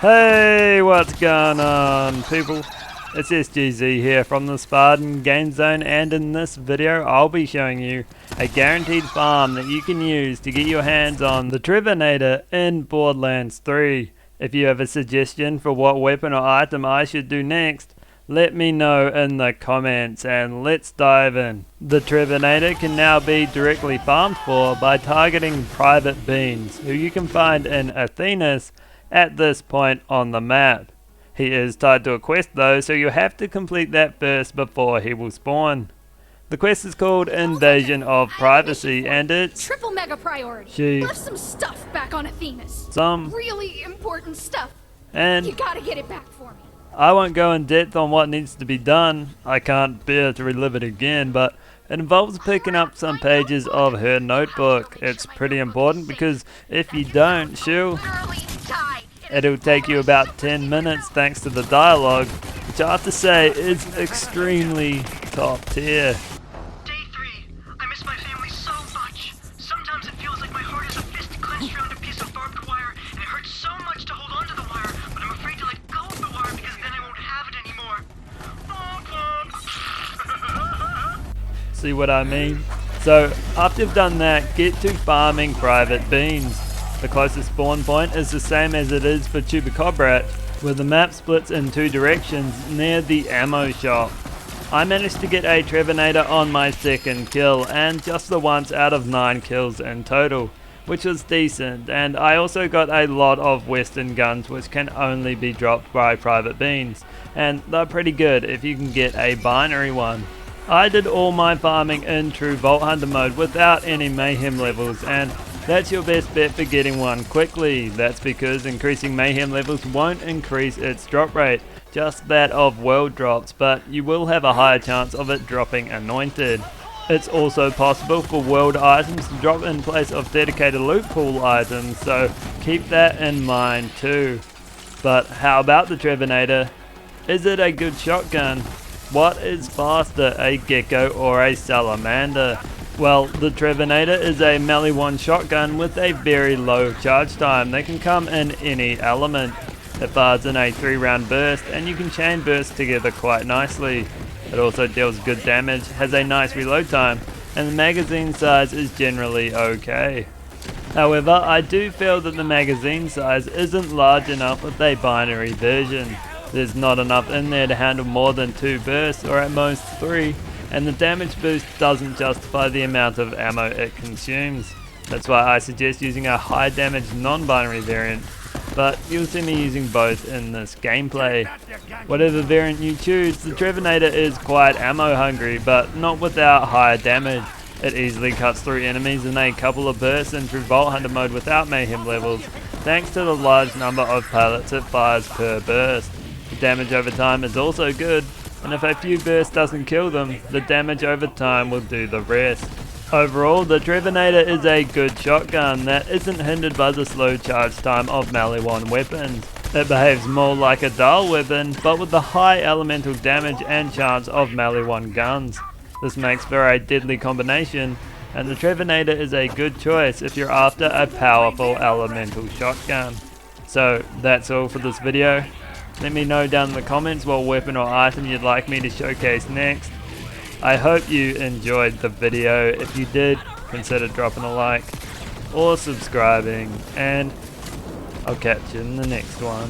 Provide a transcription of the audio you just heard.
Hey, what's going on, people? It's SGZ here from the SpartanGameZone, and in this video I'll be showing you a guaranteed farm that you can use to get your hands on the Trevornator in Borderlands 3. If you have a suggestion for what weapon or item I should do next, let me know in the comments and let's dive in. The Trevornator can now be directly farmed for by targeting private beans, who you can find in Athenas at this point on the map. He is tied to a quest though, so you have to complete that first before he will spawn. The quest is called Invasion of Privacy, and it's triple mega priority. Left some stuff back on Athenas. Some really important stuff. And you gotta get it back for me. I won't go in depth on what needs to be done. I can't bear to relive it again, but it involves picking up some pages of her notebook. It's pretty important because if you don't, it'll take you about 10 minutes thanks to the dialogue, which I have to say is extremely top tier. Day 3. I miss my family so much. Sometimes it feels like my heart is a fist clenched around a piece of barbed wire, and it hurts so much to hold onto the wire, but I'm afraid to let go of the wire because then I won't have it anymore. See what I mean? So after you've done that, get to farming private beans. The closest spawn point is the same as it is for Chupacabra, where the map splits in two directions near the ammo shop. I managed to get a Trevornator on my second kill, and just the once out of 9 kills in total, which was decent, and I also got a lot of western guns which can only be dropped by private beans, and they're pretty good if you can get a binary one. I did all my farming in true Vault Hunter mode without any mayhem levels, and that's your best bet for getting one quickly. That's because increasing mayhem levels won't increase its drop rate, just that of world drops, but you will have a higher chance of it dropping anointed. It's also possible for world items to drop in place of dedicated loot pool items, so keep that in mind too. But how about the Trevornator? Is it a good shotgun? What is faster, a gecko or a salamander? Well, the Trevornator is a melee 1 shotgun with a very low charge time that can come in any element. It fires in a 3-round burst, and you can chain burst together quite nicely. It also deals good damage, has a nice reload time, and the magazine size is generally okay. However, I do feel that the magazine size isn't large enough with a binary version. There's not enough in there to handle more than 2 bursts, or at most 3, and the damage boost doesn't justify the amount of ammo it consumes. That's why I suggest using a high damage non-binary variant, but you'll see me using both in this gameplay. Whatever variant you choose, the Trevornator is quite ammo hungry, but not without higher damage. It easily cuts through enemies in a couple of bursts and through Vault Hunter mode without mayhem levels, thanks to the large number of pellets it fires per burst. The damage over time is also good, and if a few bursts doesn't kill them, the damage over time will do the rest. Overall, the Trevornator is a good shotgun that isn't hindered by the slow charge time of melee 1 weapons. It behaves more like a dual weapon, but with the high elemental damage and chance of melee 1 guns. This makes for a deadly combination, and the Trevornator is a good choice if you're after a powerful elemental shotgun. So that's all for this video. Let me know down in the comments what weapon or item you'd like me to showcase next. I hope you enjoyed the video. If you did, consider dropping a like or subscribing, and I'll catch you in the next one.